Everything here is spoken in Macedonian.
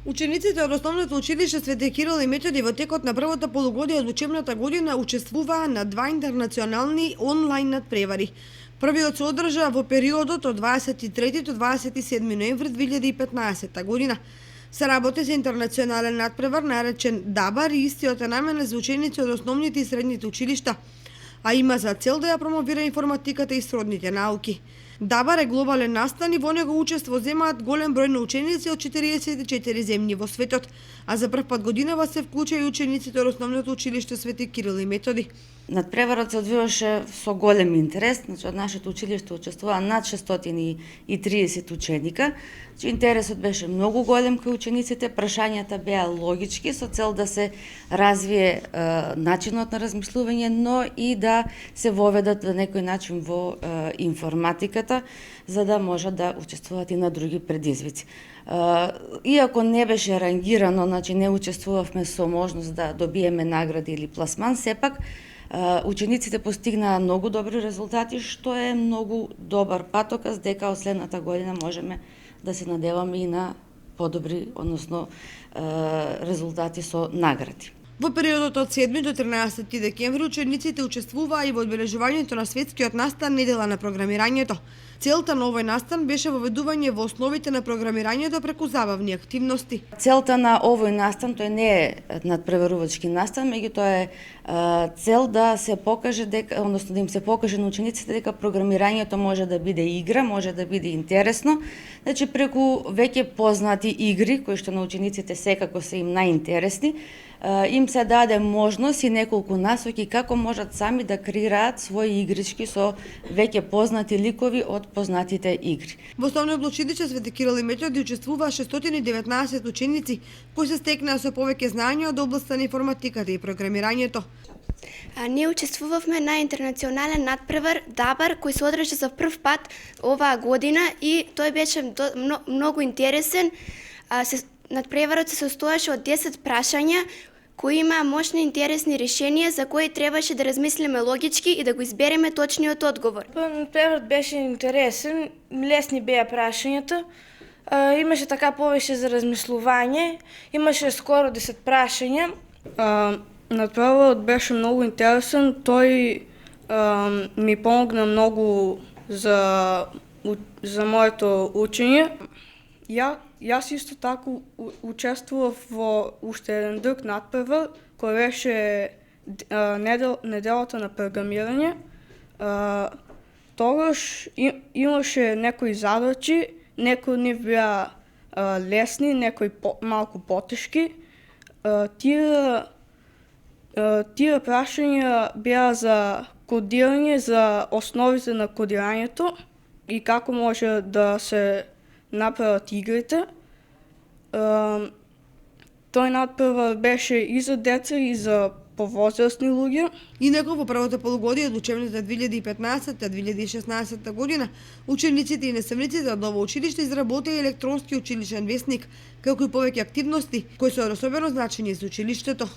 Учениците од Основното училиште Свети Кирил и Методи во текот на првото полугодие од учебната година учествуваа на 2 интернационални онлайн надпревари. Првиот се одржа во периодот од 23 до 27 ноември 2015 година. Се работи за интернационален надпревар наречен Дабар и истиот е наменет за ученици од основните и средните училишта, а има за цел да ја промовира информатиката и сродните науки. Дабар е глобален настан и во него учество земаат голем број на ученици од 44 земји во светот, а за прв пат годинава се вклуча и учениците од Основното училиште Свети Кирил и Методи. Надпреварот се одвиваше со голем интерес, значи од нашето училиште учествуваа над 630 ученика. Значи интересот беше многу голем кај учениците, прашањата беа логички со цел да се развие начинот на размислување, но и да се воведат на некој начин во информатиката, за да можат да учествуваат и на други предизвици. Иако не беше рангирано, значи не учествувавме со можност да добиеме награди или пласман, сепак учениците постигнаа многу добри резултати, што е многу добар патоказ дека од следната година можеме да се надеваме и на подобри, односно резултати со награди. Во периодот од 7 до 13 декември учениците учествуваа и во одбележувањето на светскиот настан Недела на програмирањето. Целта на овој настан беше воведување во основите на програмирањето преку забавни активности. Целта на овој настан, тој не е надпреварувачки настан, меѓутоа е цел да се покаже дека, односно да им се покаже на учениците дека програмирањето може да биде игра, може да биде интересно. Значи преку веќе познати игри кои што на учениците секако се им најинтересни, им се даде можност и неколку насоки како можат сами да креираат своји игрички со веќе познати ликови од познатите игри. Во Основното училиште Свети Кирил и Методи учествуваа 619 ученици кои се стекнаа со повеќе знаења од областта на информатиката и програмирањето. Ние учествувавме на интернационален надпревар Дабар кој се одржа за прв пат оваа година и тој беше многу интересен. Надпреварот се состоеше од 10 прашања кои имаа мощни интересни решенија за кои требаше да размислиме логички и да го избереме точниот одговор. Надпреварот беше интересен, лесни беа прашањата. Имаше така повеќе за размислување, имаше скоро 10 прашања. Надпреварот беше многу интересен, тој ми помогна многу за моето учење. Јас исто така учествував во уште еден друг надпревар, кој беше неделата на програмирање. Тогаш имаше некои задачи, некои од нив беа лесни, некои малку потешки. Тие прашања беа за кодирање, за основите на кодирањето и како може да се направат игрите. Тој надпревар беше и за деца и за повозрастни луѓе. Инаку во првото полугодие од учебната 2015-2016 година учениците и наставниците од ново училиште изработија електронски училишен весник, како и повеќе активности кои се од особено значење за училиштето.